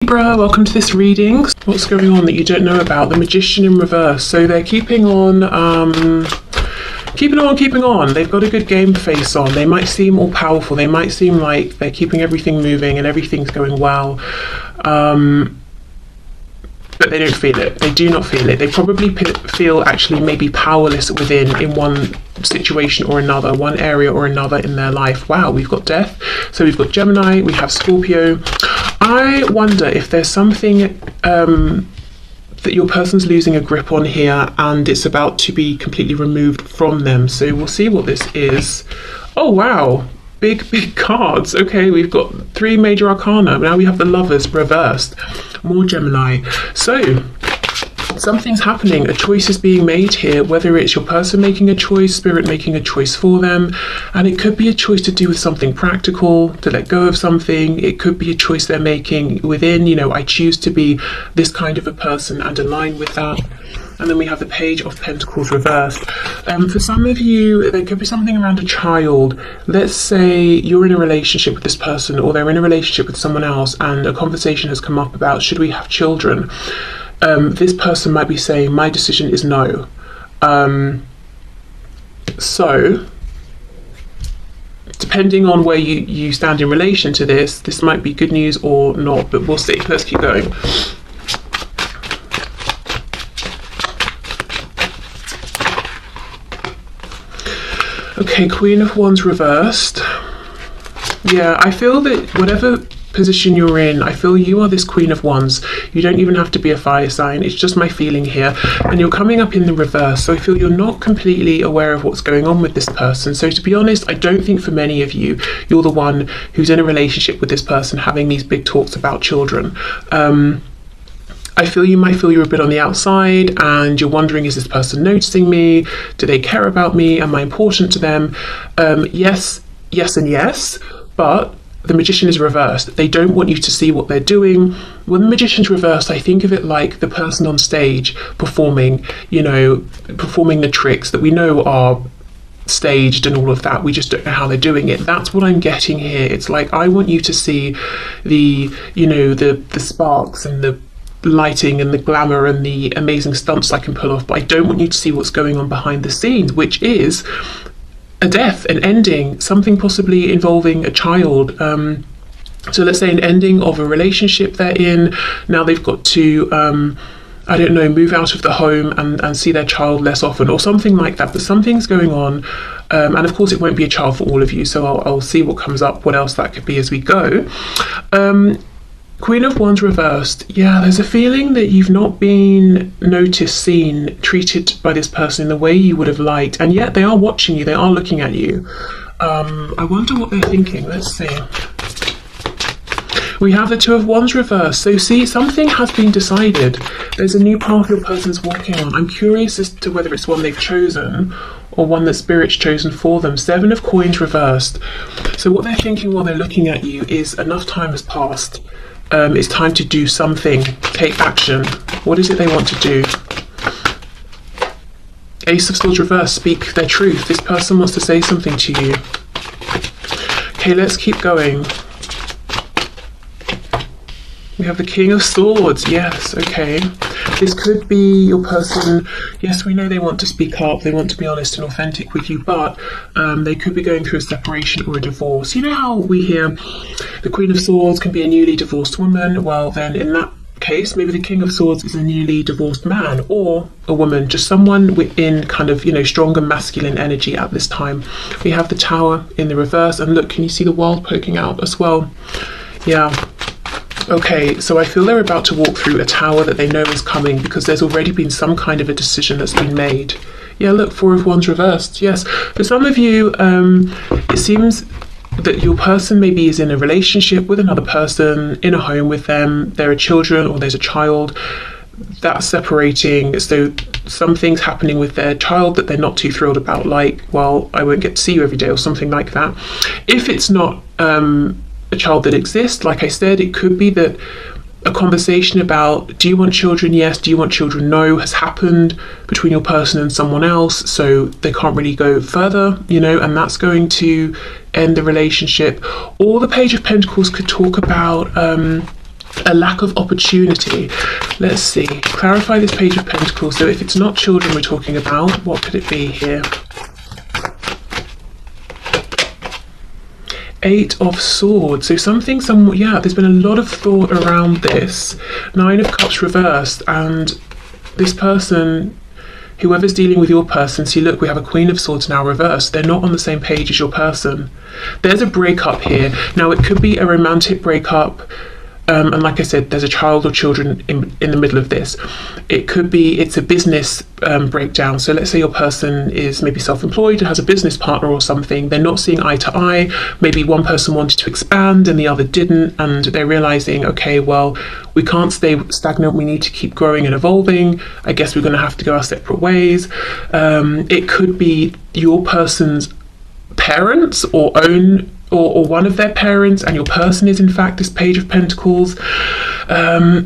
Libra, welcome to this reading. What's going on that you don't know about? The Magician in reverse. So they're keeping on. They've got a good game face on. They might seem all powerful. They might seem like they're keeping everything moving and everything's going well. But they don't feel it. They do not feel it. They probably feel actually maybe powerless within in one situation or another, one area or another in their life. Wow, we've got Death. So we've got Gemini, we have Scorpio. I wonder if there's something that your person's losing a grip on here and it's about to be completely removed from them. So we'll see what this is. Oh, wow. Big cards. Okay, we've got 3 major arcana. Now we have the Lovers reversed. More Gemini. So something's happening. A choice is being made here, whether it's your person making a choice, spirit making a choice for them. And it could be a choice to do with something practical, to let go of something. It could be a choice they're making within, I choose to be this kind of a person and align with that. And then we have the Page of Pentacles reversed. For some of you, there could be something around a child. Let's say you're in a relationship with this person or they're in a relationship with someone else and a conversation has come up about, should we have children? This person might be saying, my decision is no. So, depending on where you stand in relation to this might be good news or not, but we'll see. Let's keep going. Okay, Queen of Wands reversed. Yeah, I feel that whatever position you're in, I feel you are this Queen of Wands. You don't even have to be a fire sign. It's just my feeling here. And you're coming up in the reverse. So I feel you're not completely aware of what's going on with this person. So to be honest, I don't think for many of you, you're the one who's in a relationship with this person having these big talks about children. I feel you might feel you're a bit on the outside and you're wondering, is this person noticing me? Do they care about me? Am I important to them? Yes, and yes, but the Magician is reversed. They don't want you to see what they're doing. When the Magician's reversed, I think of it like the person on stage performing, performing the tricks that we know are staged and all of that. We just don't know how they're doing it. That's what I'm getting here. It's like, I want you to see the sparks and the lighting and the glamour and the amazing stunts I can pull off, but I don't want you to see what's going on behind the scenes, which is a death, an ending, something possibly involving a child. So let's say an ending of a relationship they're in. Now they've got to move out of the home and see their child less often or something like that, but something's going on. And of course it won't be a child for all of you, so I'll see what comes up, what else that could be as we go. Queen of Wands reversed. Yeah, there's a feeling that you've not been noticed, seen, treated by this person in the way you would have liked, and yet they are watching you, they are looking at you. I wonder what they're thinking. Let's see. We have the Two of Wands reversed. So see, something has been decided. There's a new path your person's walking on. I'm curious as to whether it's one they've chosen or one that Spirit's chosen for them. 7 of Coins reversed. So what they're thinking while they're looking at you is enough time has passed. It's time to do something, take action. What is it they want to do? Ace of Swords reversed, speak their truth. This person wants to say something to you. Okay, let's keep going. We have the King of Swords. Yes, okay. This could be your person. Yes, we know they want to speak up, they want to be honest and authentic with you, but they could be going through a separation or a divorce. You know how we hear the Queen of Swords can be a newly divorced woman? Well, then in that case, maybe the King of Swords is a newly divorced man or a woman, just someone within kind of, stronger masculine energy at this time. We have the Tower in the reverse, and look, can you see the World poking out as well? Yeah. Okay, so I feel they're about to walk through a tower that they know is coming because there's already been some kind of a decision that's been made. Yeah, look, 4 of Wands reversed. Yes, for some of you, it seems that your person maybe is in a relationship with another person, in a home with them, there are children or there's a child that's separating, so something's happening with their child that they're not too thrilled about, like, well, I won't get to see you every day or something like that. If it's not a child that exists, like I said, it could be that a conversation about, do you want children? Yes. Do you want children? No, has happened between your person and someone else, so they can't really go further, and that's going to end the relationship. Or the Page of Pentacles could talk about a lack of opportunity. Let's see, clarify this Page of Pentacles. So if it's not children we're talking about, what could it be here? Eight of Swords. So something, yeah, there's been a lot of thought around this. Nine of Cups reversed, and this person, whoever's dealing with your person, see, look, we have a Queen of Swords now reversed. They're not on the same page as your person. There's a breakup here. Now, it could be a romantic breakup. And like I said, there's a child or children in the middle of this. It could be, it's a business breakdown. So let's say your person is maybe self-employed and has a business partner or something. They're not seeing eye to eye. Maybe one person wanted to expand and the other didn't. And they're realizing, okay, well, we can't stay stagnant. We need to keep growing and evolving. I guess we're going to have to go our separate ways. It could be your person's parents or one of their parents, and your person is in fact this Page of Pentacles. But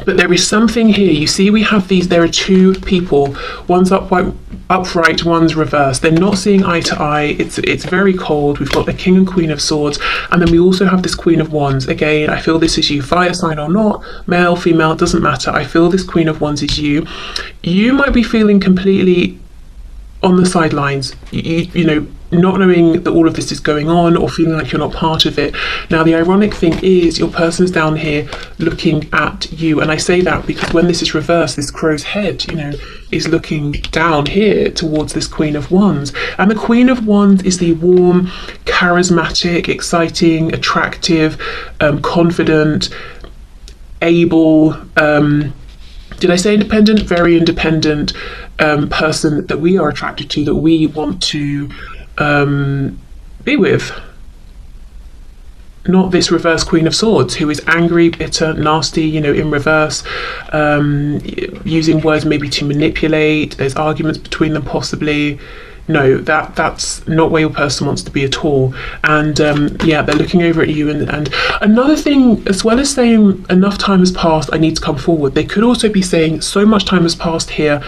there is something here. You see, we have these, there are two people, one's upright, one's reversed. They're not seeing eye to eye. It's very cold. We've got the King and Queen of Swords, and then we also have this Queen of Wands. Again, I feel this is you, fire sign or not, male, female, it doesn't matter. I feel this Queen of Wands is you. You might be feeling completely on the sidelines, you know, not knowing that all of this is going on, or feeling like you're not part of it. Now, the ironic thing is your person's down here looking at you, and I say that because when this is reversed, this crow's head, you know, is looking down here towards this Queen of Wands. And the Queen of Wands is the warm, charismatic, exciting, attractive, confident, able, did I say independent? Very independent person that we are attracted to, that we want to be with. Not this reverse Queen of Swords who is angry, bitter, nasty, you know, in reverse, using words maybe to manipulate. There's arguments between them possibly. No, that's not where your person wants to be at all. And yeah, they're looking over at you. And another thing, as well as saying enough time has passed, I need to come forward, they could also be saying so much time has passed here.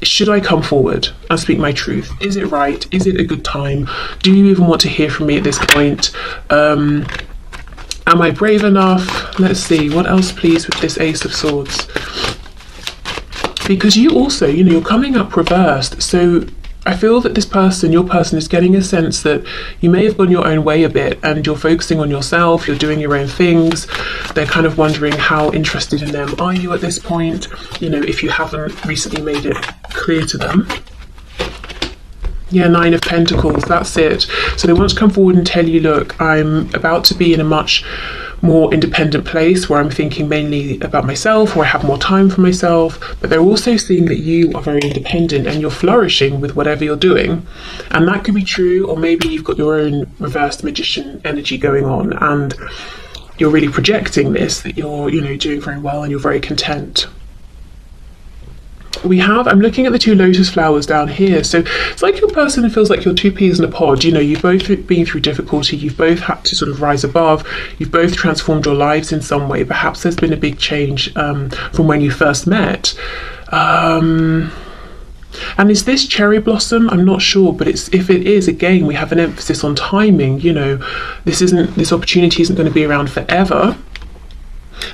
Should I come forward and speak my truth? Is it right? Is it a good time? Do you even want to hear from me at this point? Am I brave enough? Let's see, what else please with this Ace of Swords? Because you also, you know, you're coming up reversed. So I feel that this person, your person, is getting a sense that you may have gone your own way a bit and you're focusing on yourself, you're doing your own things. They're kind of wondering how interested in them are you at this point, you know, if you haven't recently made it clear to them. Yeah, Nine of Pentacles, that's it. So they want to come forward and tell you, look, I'm about to be in a much more independent place where I'm thinking mainly about myself, where I have more time for myself, but they're also seeing that you are very independent and you're flourishing with whatever you're doing. And that could be true, or maybe you've got your own reversed magician energy going on and you're really projecting this, that you're, you know, doing very well and you're very content. I'm looking at the two lotus flowers down here. So it's like your person feels like you're two peas in a pod. You know, you've both been through difficulty. You've both had to sort of rise above. You've both transformed your lives in some way. Perhaps there's been a big change from when you first met. And is this cherry blossom? I'm not sure, but if it is, again, we have an emphasis on timing. You know, this opportunity isn't going to be around forever.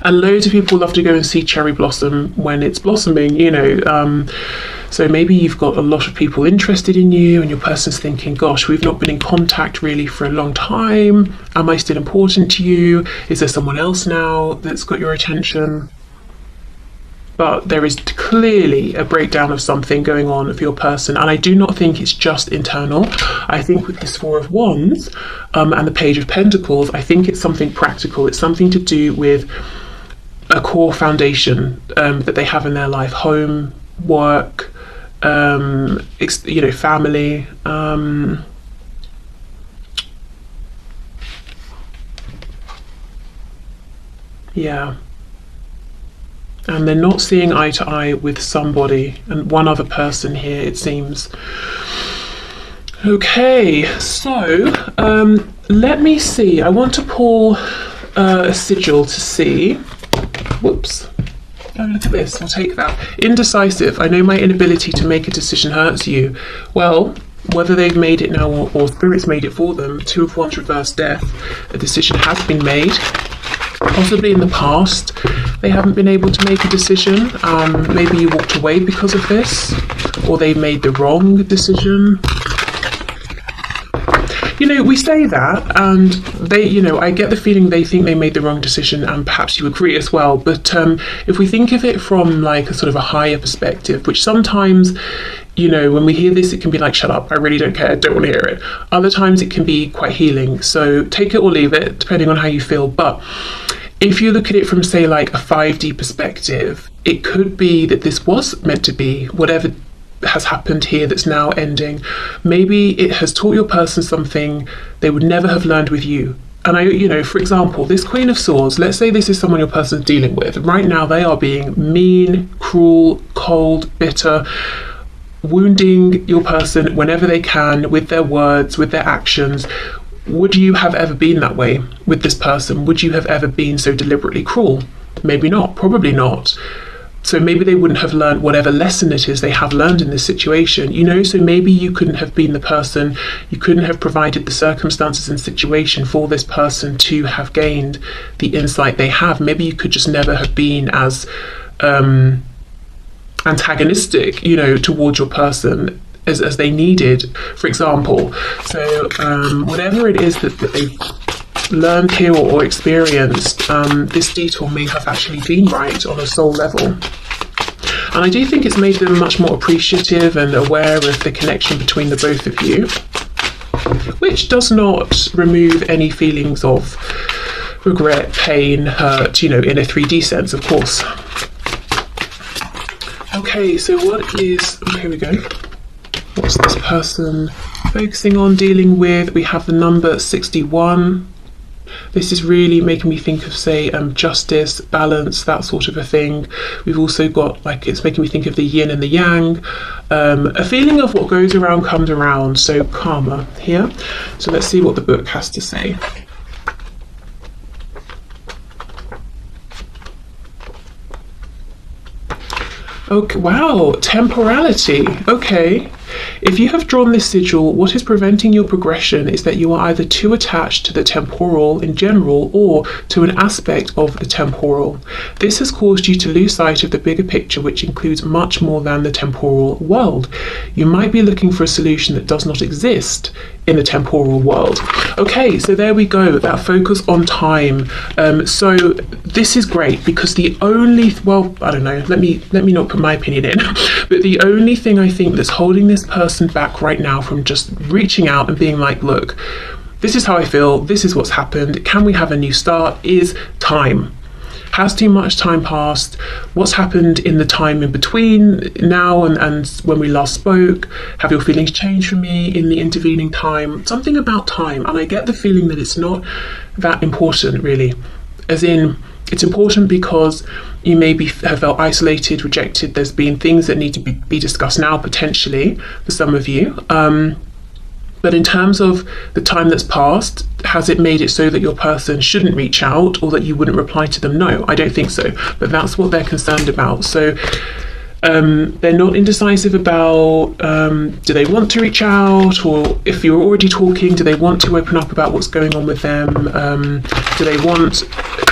And loads of people love to go and see cherry blossom when it's blossoming, you know. So maybe you've got a lot of people interested in you and your person's thinking, gosh, we've not been in contact really for a long time. Am I still important to you? Is there someone else now that's got your attention? But there is clearly a breakdown of something going on for your person. And I do not think it's just internal. I think with this Four of Wands and the Page of Pentacles, I think it's something practical. It's something to do with a core foundation that they have in their life. Home, work, you know, family. Yeah. And they're not seeing eye to eye with somebody, and one other person here, it seems. Okay, so let me see. I want to pull a sigil to see. Whoops. Oh, look at this. I'll take that. Indecisive. I know my inability to make a decision hurts you. Well, whether they've made it now or Spirit's made it for them, Two of Wands reverse death. A decision has been made. Possibly in the past, they haven't been able to make a decision. Maybe you walked away because of this, or they made the wrong decision. You know, we say that, and they, you know, I get the feeling they think they made the wrong decision, and perhaps you agree as well. But if we think of it from like a sort of a higher perspective, which sometimes, you know, when we hear this, it can be like, shut up, I really don't care, I don't want to hear it. Other times it can be quite healing. So take it or leave it, depending on how you feel. But if you look at it from, say, like a 5D perspective, it could be that this was meant to be whatever has happened here that's now ending. Maybe it has taught your person something they would never have learned with you. And I, you know, for example, this Queen of Swords, let's say this is someone your person's dealing with. Right now they are being mean, cruel, cold, bitter, wounding your person whenever they can with their words, with their actions. Would you have ever been that way with this person? Would you have ever been so deliberately cruel? Maybe not, probably not. So maybe they wouldn't have learned whatever lesson it is they have learned in this situation, you know, so maybe you couldn't have been the person, you couldn't have provided the circumstances and situation for this person to have gained the insight they have. Maybe you could just never have been as antagonistic, you know, towards your person as they needed, for example. So whatever it is that they've learned here or experienced, this detour may have actually been right on a soul level. And I do think it's made them much more appreciative and aware of the connection between the both of you, which does not remove any feelings of regret, pain, hurt, you know, in a 3D sense, of course. Okay, so what is, here we go. What's this person focusing on, dealing with? We have the number 61. This is really making me think of, say, justice, balance, that sort of a thing. We've also got, like, it's making me think of the yin and the yang. A feeling of what goes around comes around, so karma here. So let's see what the book has to say. Okay, wow, temporality. Okay. If you have drawn this sigil, what is preventing your progression is that you are either too attached to the temporal in general or to an aspect of the temporal. This has caused you to lose sight of the bigger picture, which includes much more than the temporal world. You might be looking for a solution that does not exist in the temporal world. Okay, so there we go, that focus on time. So this is great because the only, well, I don't know, let me not put my opinion in, but the only thing I think that's holding this person back right now from just reaching out and being like, look, this is how I feel, this is what's happened, can we have a new start, is time. Has too much time passed? What's happened in the time in between now and when we last spoke? Have your feelings changed for me in the intervening time? Something about time, and I get the feeling that it's not that important really. As in, it's important because you maybe have felt isolated, rejected. There's been things that need to be discussed now, potentially, for some of you. But in terms of the time that's passed, has it made it so that your person shouldn't reach out or that you wouldn't reply to them? No, I don't think so. But that's what they're concerned about. So they're not indecisive about do they want to reach out, or if you're already talking, do they want to open up about what's going on with them? Do they want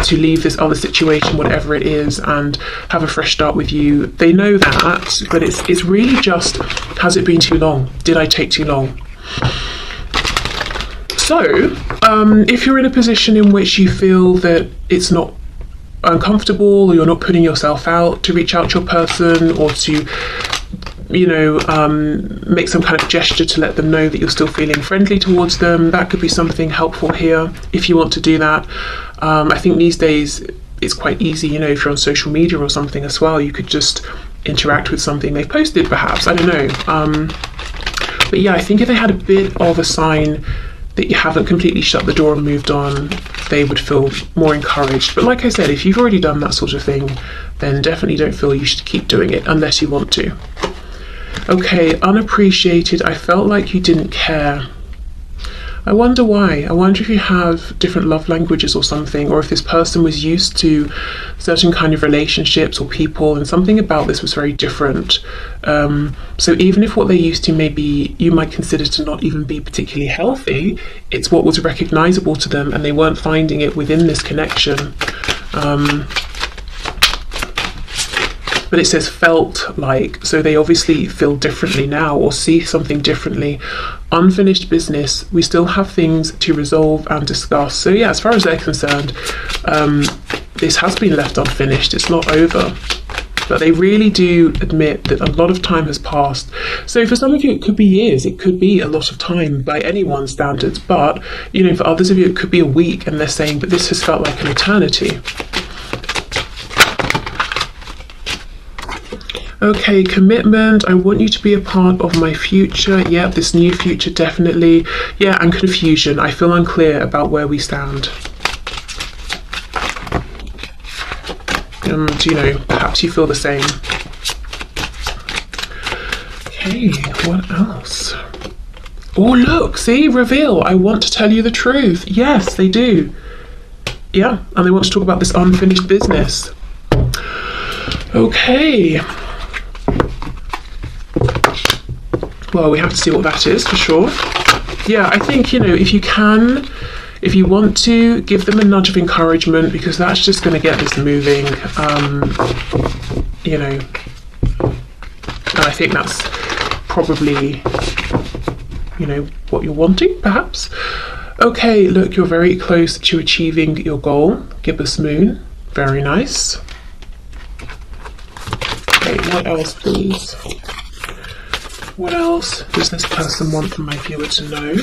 to leave this other situation, whatever it is, and have a fresh start with you? They know that, but it's really just, has it been too long? Did I take too long? So, if you're in a position in which you feel that it's not uncomfortable, or you're not putting yourself out to reach out to your person, or to, you know, make some kind of gesture to let them know that you're still feeling friendly towards them, that could be something helpful here if you want to do that. I think these days it's quite easy, you know, if you're on social media or something as well, you could just interact with something they've posted perhaps, I don't know. But yeah, I think if they had a bit of a sign that you haven't completely shut the door and moved on, they would feel more encouraged. But like I said, if you've already done that sort of thing, then definitely don't feel you should keep doing it unless you want to. Okay, unappreciated. I felt like you didn't care. I wonder why. I wonder if you have different love languages or something, or if this person was used to certain kind of relationships or people, and something about this was very different. So even if what they're used to maybe you might consider to not even be particularly healthy, it's what was recognizable to them, and they weren't finding it within this connection. But it says felt like, so they obviously feel differently now or see something differently. Unfinished business, we still have things to resolve and discuss. So yeah, as far as they're concerned, this has been left unfinished, it's not over. But they really do admit that a lot of time has passed. So for some of you it could be years, it could be a lot of time by anyone's standards, but you know, for others of you it could be a week, and they're saying, but this has felt like an eternity. Okay, commitment. I want you to be a part of my future. Yeah, this new future, definitely. Yeah, and confusion. I feel unclear about where we stand. And, you know, perhaps you feel the same. Okay, what else? Oh, look, see, reveal. I want to tell you the truth. Yes, they do. Yeah, and they want to talk about this unfinished business. Okay. Well, we have to see what that is for sure. Yeah, I think, you know, if you want to, give them a nudge of encouragement, because that's just going to get this moving, you know, and I think that's probably, you know, what you're wanting, perhaps. Okay, look, you're very close to achieving your goal. Gibbous moon, very nice. Okay, what else, please? What else does this person want from my viewer to know?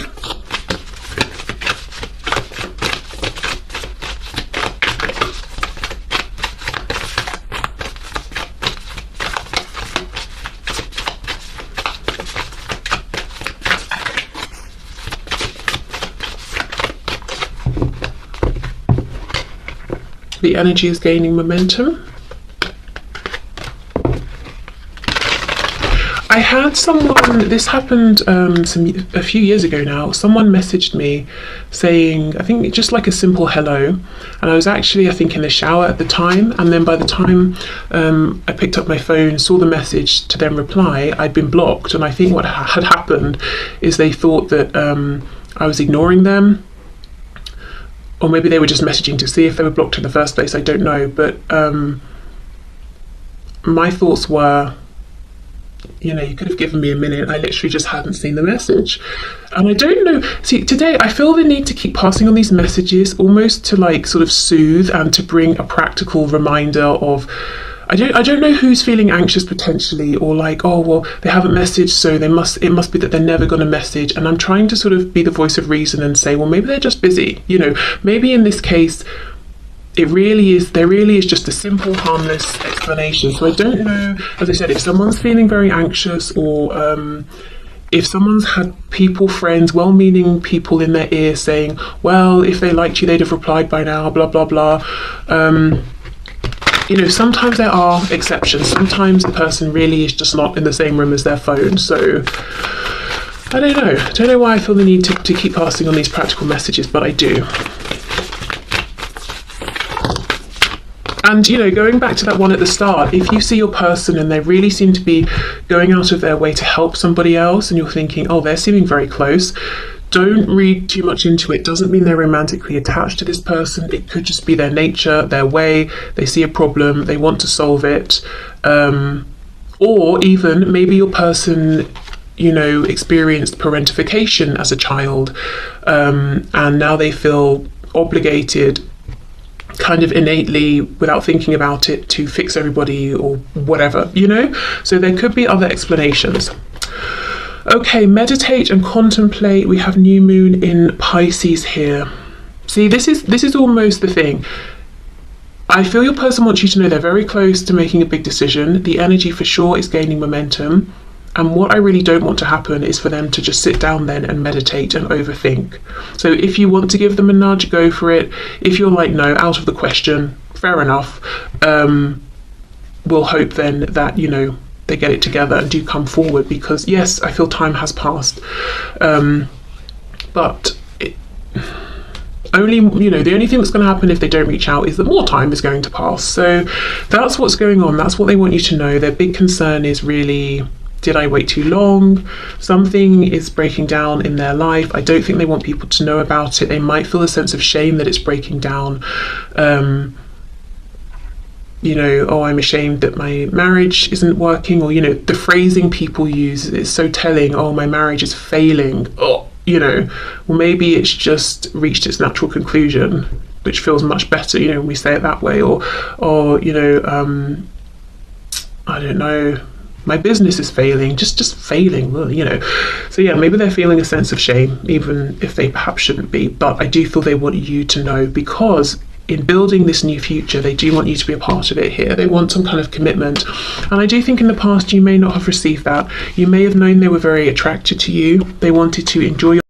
The energy is gaining momentum. I had someone, this happened a few years ago now, someone messaged me saying, I think just like a simple hello, and I was actually, I think, in the shower at the time, and then by the time I picked up my phone, saw the message to then reply, I'd been blocked, and I think what had happened is they thought that I was ignoring them, or maybe they were just messaging to see if they were blocked in the first place, I don't know, but my thoughts were, you know, you could have given me a minute. I literally just hadn't seen the message. And I don't know. See, today I feel the need to keep passing on these messages, almost to like sort of soothe and to bring a practical reminder of, I don't know who's feeling anxious potentially, or like, oh, well, they haven't messaged, so it must be that they're never going to message. And I'm trying to sort of be the voice of reason and say, well, maybe they're just busy. You know, maybe in this case, there really is just a simple, harmless explanation. So I don't know, as I said, if someone's feeling very anxious, or if someone's had people, friends, well-meaning people in their ear saying, well, if they liked you, they'd have replied by now, blah, blah, blah. You know, sometimes there are exceptions. Sometimes the person really is just not in the same room as their phone. So I don't know why I feel the need to keep passing on these practical messages, but I do. And, you know, going back to that one at the start, if you see your person and they really seem to be going out of their way to help somebody else, and you're thinking, oh, they're seeming very close, don't read too much into it. Doesn't mean they're romantically attached to this person. It could just be their nature, their way. They see a problem, they want to solve it. Or even maybe your person, you know, experienced parentification as a child, and now they feel obligated, kind of innately, without thinking about it, to fix everybody or whatever, you know. So there could be other explanations. Okay, meditate and contemplate. We have new moon in Pisces here. See, this is almost the thing. I feel your person wants you to know they're very close to making a big decision. The energy for sure is gaining momentum. And what I really don't want to happen is for them to just sit down then and meditate and overthink. So if you want to give them a nudge, go for it. If you're like, no, out of the question, fair enough. We'll hope then that, you know, they get it together and do come forward, because yes, I feel time has passed. But only, you know, the only thing that's going to happen if they don't reach out is that more time is going to pass. So that's what's going on. That's what they want you to know. Their big concern is really, did I wait too long? Something is breaking down in their life. I don't think they want people to know about it. They might feel a sense of shame that it's breaking down. You know, oh, I'm ashamed that my marriage isn't working, or, you know, the phrasing people use is so telling. Oh, my marriage is failing. Oh, you know, well, maybe it's just reached its natural conclusion, which feels much better, you know, when we say it that way. Or you know, I don't know, my business is failing, just failing, you know. So yeah, maybe they're feeling a sense of shame, even if they perhaps shouldn't be. But I do feel they want you to know, because in building this new future, they do want you to be a part of it here. They want some kind of commitment. And I do think in the past you may not have received that. You may have known they were very attracted to you. They wanted to enjoy your